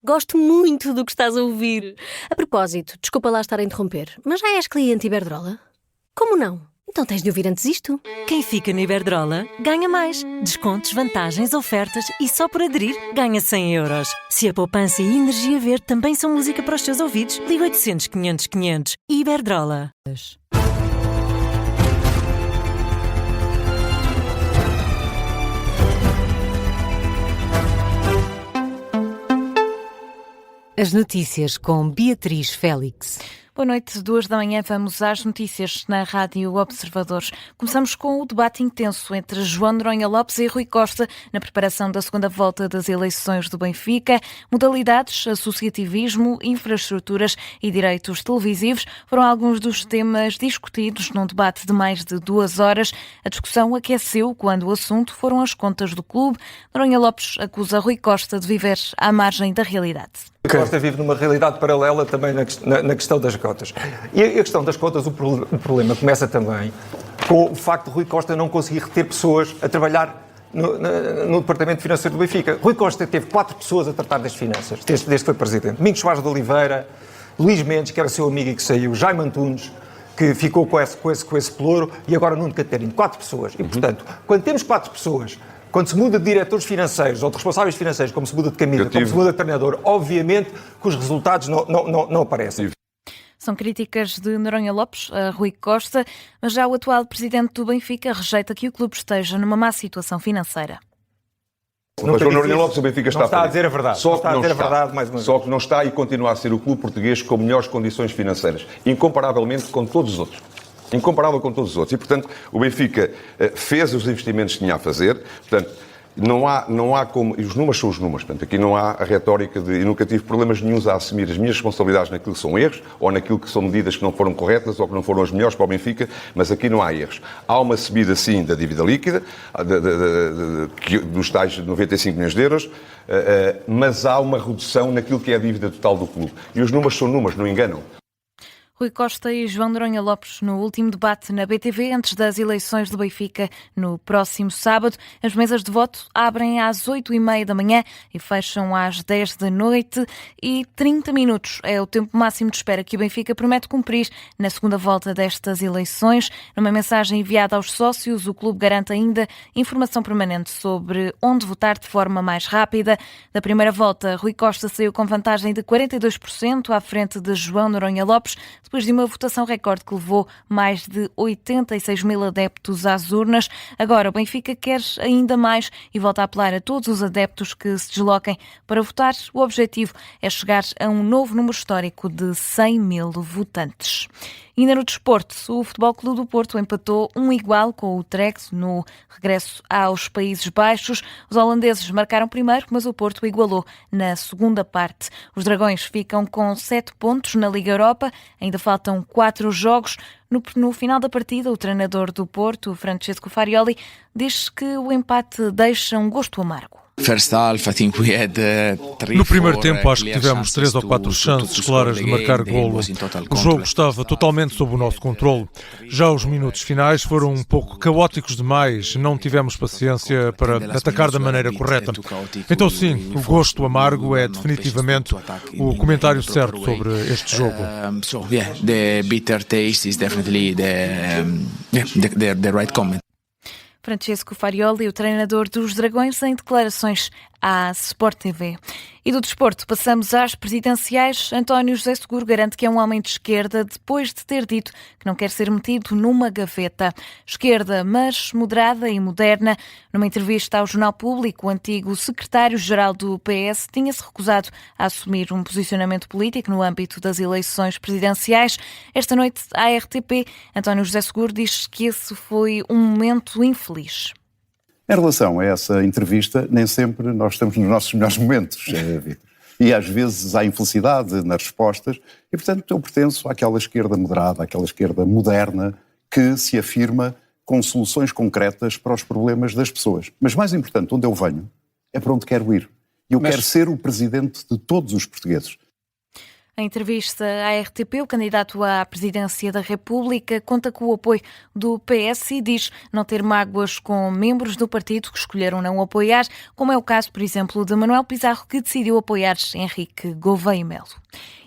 Gosto muito do que estás a ouvir. A propósito, desculpa lá estar a interromper, mas já és cliente Iberdrola? Como não? Então tens de ouvir antes isto. Quem fica na Iberdrola ganha mais. Descontos, vantagens, ofertas e só por aderir ganha 100 euros. Se a poupança e a energia verde também são música para os teus ouvidos, liga 800 500 500. Iberdrola. As notícias com Beatriz Félix. Boa noite, 2 da manhã, vamos às notícias na Rádio Observadores. Começamos com o debate intenso entre João Noronha Lopes e Rui Costa na preparação da segunda volta das eleições do Benfica. Modalidades, associativismo, infraestruturas e direitos televisivos foram alguns dos temas discutidos num debate de mais de 2 horas. A discussão aqueceu quando o assunto foram as contas do clube. Noronha Lopes acusa Rui Costa de viver à margem da realidade. Rui Costa vive numa realidade paralela também na questão das cotas. E a questão das cotas, o problema começa também com o facto de Rui Costa não conseguir reter pessoas a trabalhar no Departamento Financeiro do Benfica. Rui Costa teve 4 pessoas a tratar das finanças, desde que foi presidente. Domingos Soares de Oliveira, Luís Mendes, que era seu amigo e que saiu, Jaime Antunes, que ficou com esse pelouro, e agora Nuno Catarino. 4 pessoas. E, portanto, quando temos 4 pessoas... Quando se muda de diretores financeiros ou de responsáveis financeiros, como se muda de camisa, como se muda de treinador, obviamente que os resultados não aparecem. São críticas de Noronha Lopes a Rui Costa, mas já o atual presidente do Benfica rejeita que o clube esteja numa má situação financeira. Mas o Noronha Lopes, o Benfica está a dizer a verdade. Só que não está e continua a ser o clube português com melhores condições financeiras, incomparavelmente com todos os outros. Incomparável com todos os outros. E, portanto, o Benfica fez os investimentos que tinha a fazer. Portanto, não há como... E os números são os números. Portanto, aqui não há a retórica de... E nunca tive problemas nenhuns a assumir as minhas responsabilidades naquilo que são erros, ou naquilo que são medidas que não foram corretas, ou que não foram as melhores para o Benfica, mas aqui não há erros. Há uma subida, sim, da dívida líquida, dos tais 95 milhões de euros, mas há uma redução naquilo que é a dívida total do clube. E os números são números, não enganam. Rui Costa e João Noronha Lopes no último debate na BTV antes das eleições do Benfica no próximo sábado. As mesas de voto abrem às 8h30 da manhã e fecham às 10 da noite e 30 minutos é o tempo máximo de espera que o Benfica promete cumprir na segunda volta destas eleições. Numa mensagem enviada aos sócios, o clube garante ainda informação permanente sobre onde votar de forma mais rápida. Da primeira volta, Rui Costa saiu com vantagem de 42% à frente de João Noronha Lopes, depois de uma votação recorde que levou mais de 86 mil adeptos às urnas. Agora o Benfica quer ainda mais e volta a apelar a todos os adeptos que se desloquem para votar. O objetivo é chegar a um novo número histórico de 100 mil votantes. E ainda no desporto, o Futebol Clube do Porto empatou 1-1 com o Utrecht no regresso aos Países Baixos. Os holandeses marcaram primeiro, mas o Porto igualou na segunda parte. Os Dragões ficam com 7 pontos na Liga Europa. Ainda faltam 4 jogos. No final da partida, o treinador do Porto, Francesco Farioli, diz que o empate deixa um gosto amargo. No primeiro tempo acho que tivemos 3 ou 4 chances claras de marcar golo. O jogo estava totalmente sob o nosso controle. Já os minutos finais foram um pouco caóticos demais, não tivemos paciência para atacar da maneira correta. Então sim, o gosto amargo é definitivamente o comentário certo sobre este jogo. The bitter taste is definitely the right comment. Francesco Farioli, o treinador dos Dragões, em declarações à Sport TV. E do desporto passamos às presidenciais. António José Seguro garante que é um homem de esquerda depois de ter dito que não quer ser metido numa gaveta. Esquerda, mas moderada e moderna. Numa entrevista ao Jornal Público, o antigo secretário-geral do PS tinha-se recusado a assumir um posicionamento político no âmbito das eleições presidenciais. Esta noite, à RTP, António José Seguro diz que esse foi um momento infeliz. Em relação a essa entrevista, nem sempre nós estamos nos nossos melhores momentos, Vitor. E às vezes há infelicidade nas respostas e, portanto, eu pertenço àquela esquerda moderada, àquela esquerda moderna que se afirma com soluções concretas para os problemas das pessoas. Mas mais importante, onde eu venho, é para onde quero ir. E eu quero ser o presidente de todos os portugueses. Em entrevista à RTP, o candidato à presidência da República conta com o apoio do PS e diz não ter mágoas com membros do partido que escolheram não apoiar, como é o caso, por exemplo, de Manuel Pizarro, que decidiu apoiar Henrique Gouveia Melo.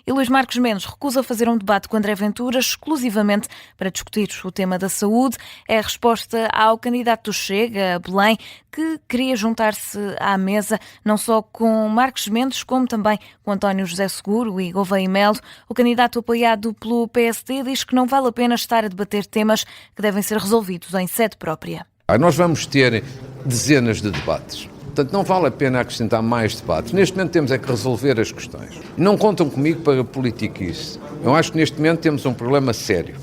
E Luís Marcos Mendes recusa fazer um debate com André Ventura exclusivamente para discutir o tema da saúde. É a resposta ao candidato do Chega, Belém, que queria juntar-se à mesa não só com Marcos Mendes, como também com António José Seguro e Gouveia Melo. O candidato apoiado pelo PSD diz que não vale a pena estar a debater temas que devem ser resolvidos em sede própria. Nós vamos ter dezenas de debates. Portanto, não vale a pena acrescentar mais debates. Neste momento temos é que resolver as questões. Não contam comigo para politiquice. Eu acho que neste momento temos um problema sério.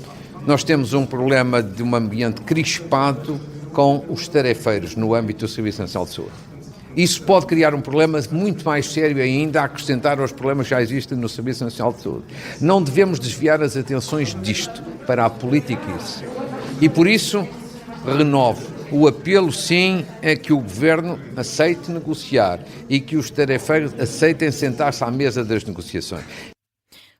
Nós temos um problema de um ambiente crispado com os tarefeiros no âmbito do Serviço Nacional de Saúde. Isso pode criar um problema muito mais sério ainda a acrescentar aos problemas que já existem no Serviço Nacional de Saúde. Não devemos desviar as atenções disto para a politiquice. E por isso, renovo. O apelo, sim, é que o Governo aceite negociar e que os tarefeiros aceitem sentar-se à mesa das negociações.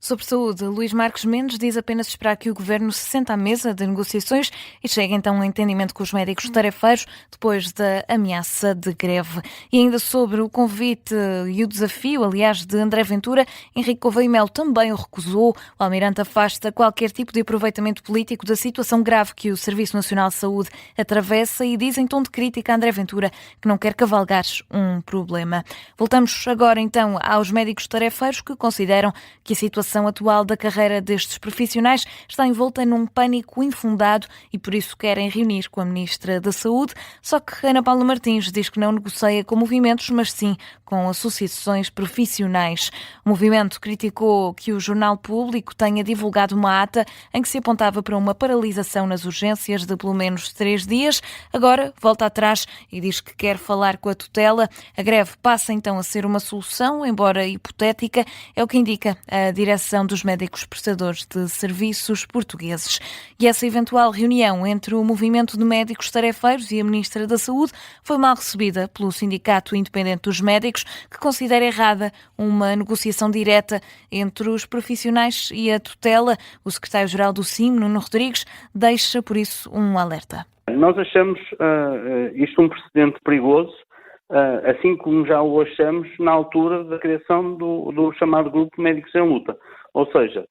Sobre saúde, Luís Marcos Mendes diz apenas esperar que o Governo se sente à mesa de negociações e chegue então a um entendimento com os médicos tarefeiros depois da ameaça de greve. E ainda sobre o convite e o desafio, aliás, de André Ventura, Henrique Gouveia Melo também o recusou. O almirante afasta qualquer tipo de aproveitamento político da situação grave que o Serviço Nacional de Saúde atravessa e diz em tom de crítica a André Ventura que não quer cavalgar um problema. Voltamos agora então aos médicos tarefeiros que consideram que a situação atual da carreira destes profissionais está envolta num pânico infundado e por isso querem reunir com a Ministra da Saúde, só que Ana Paula Martins diz que não negocia com movimentos, mas sim com associações profissionais. O movimento criticou que o Jornal Público tenha divulgado uma ata em que se apontava para uma paralisação nas urgências de pelo menos 3 dias. Agora volta atrás e diz que quer falar com a tutela. A greve passa então a ser uma solução, embora hipotética, é o que indica a direção dos médicos prestadores de serviços portugueses. E essa eventual reunião entre o movimento de médicos tarefeiros e a Ministra da Saúde foi mal recebida pelo Sindicato Independente dos Médicos, que considera errada uma negociação direta entre os profissionais e a tutela. O secretário-geral do SIM, Nuno Rodrigues, deixa por isso um alerta. Nós achamos isto um precedente perigoso, assim como já o achamos na altura da criação do chamado Grupo de Médicos em Luta. Ou seja,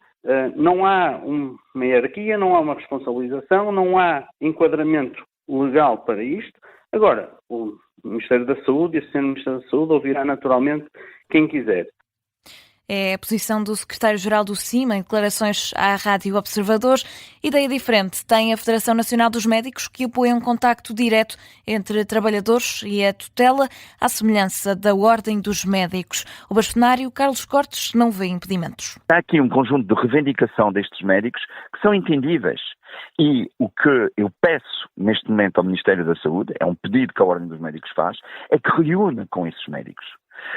não há uma hierarquia, não há uma responsabilização, não há enquadramento legal para isto. Agora, o Ministério da Saúde e a Associação do Ministério da Saúde ouvirá naturalmente quem quiser. É a posição do secretário-geral do CIMA em declarações à Rádio Observador. Ideia diferente tem a Federação Nacional dos Médicos, que apoia um contacto direto entre trabalhadores e a tutela, à semelhança da Ordem dos Médicos. O bastonário Carlos Cortes não vê impedimentos. Há aqui um conjunto de reivindicação destes médicos que são entendíveis. E o que eu peço neste momento ao Ministério da Saúde, é um pedido que a Ordem dos Médicos faz, é que reúna com esses médicos.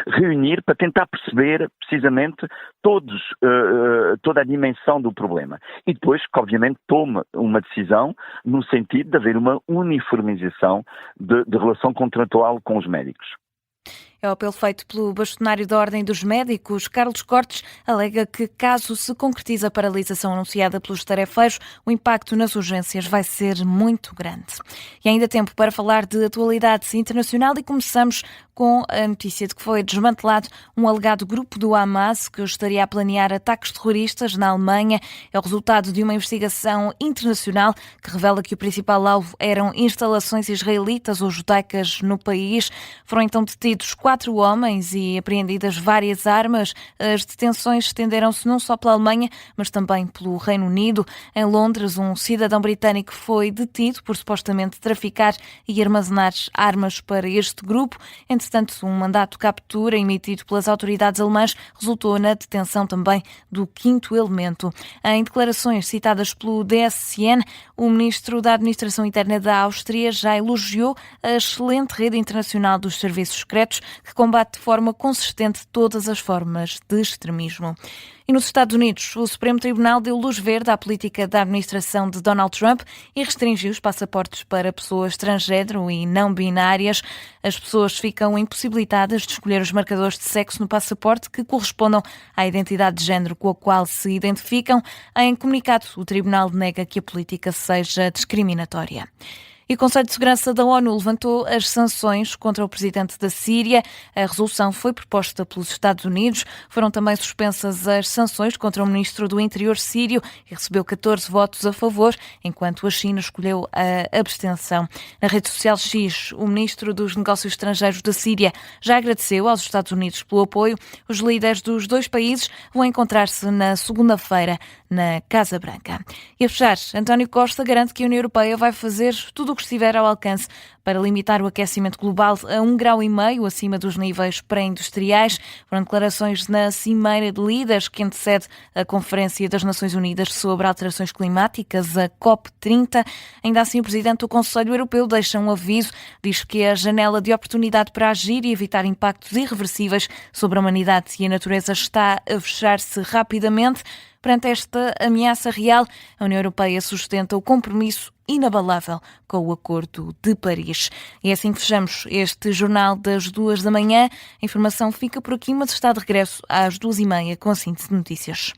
Reunir para tentar perceber precisamente toda a dimensão do problema. E depois que obviamente tome uma decisão no sentido de haver uma uniformização de relação contratual com os médicos. É o apelo feito pelo bastonário da Ordem dos Médicos. Carlos Cortes alega que, caso se concretize a paralisação anunciada pelos tarefeiros, o impacto nas urgências vai ser muito grande. E ainda há tempo para falar de atualidade internacional e começamos com a notícia de que foi desmantelado um alegado grupo do Hamas que estaria a planear ataques terroristas na Alemanha. É o resultado de uma investigação internacional que revela que o principal alvo eram instalações israelitas ou judaicas no país. Foram então detidos 4 homens e apreendidas várias armas. As detenções estenderam-se não só pela Alemanha, mas também pelo Reino Unido. Em Londres, um cidadão britânico foi detido por supostamente traficar e armazenar armas para este grupo. Entretanto, um mandato de captura emitido pelas autoridades alemãs resultou na detenção também do 5º elemento. Em declarações citadas pelo DSCN, o ministro da Administração Interna da Áustria já elogiou a excelente rede internacional dos serviços secretos que combate de forma consistente todas as formas de extremismo. E nos Estados Unidos, o Supremo Tribunal deu luz verde à política da administração de Donald Trump e restringiu os passaportes para pessoas transgênero e não binárias. As pessoas ficam impossibilitadas de escolher os marcadores de sexo no passaporte que correspondam à identidade de género com a qual se identificam. Em comunicado, o Tribunal nega que a política seja discriminatória. E o Conselho de Segurança da ONU levantou as sanções contra o presidente da Síria. A resolução foi proposta pelos Estados Unidos. Foram também suspensas as sanções contra o ministro do Interior sírio e recebeu 14 votos a favor, enquanto a China escolheu a abstenção. Na rede social X, o ministro dos Negócios Estrangeiros da Síria já agradeceu aos Estados Unidos pelo apoio. Os líderes dos dois países vão encontrar-se na segunda-feira na Casa Branca. E a fechar, António Costa garante que a União Europeia vai fazer tudo o que estiver ao alcance para limitar o aquecimento global a 1,5 graus acima dos níveis pré-industriais. Foram declarações na Cimeira de Líderes que antecede a Conferência das Nações Unidas sobre Alterações Climáticas, a COP30. Ainda assim, o Presidente do Conselho Europeu deixa um aviso. Diz que a janela de oportunidade para agir e evitar impactos irreversíveis sobre a humanidade e a natureza está a fechar-se rapidamente. Perante esta ameaça real, a União Europeia sustenta o compromisso inabalável com o Acordo de Paris. E é assim que fechamos este Jornal das 2 da manhã. A informação fica por aqui, mas está de regresso às 2h30 com a síntese de notícias.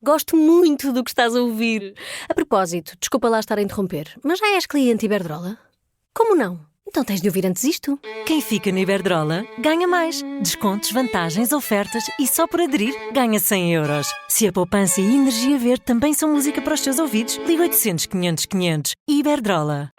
Gosto muito do que estás a ouvir. A propósito, desculpa lá estar a interromper, mas já és cliente Iberdrola? Como não? Então tens de ouvir antes isto. Quem fica na Iberdrola ganha mais. Descontos, vantagens, ofertas e só por aderir ganha 100 euros. Se a poupança e a energia verde também são música para os teus ouvidos, liga 800 500 500. Iberdrola.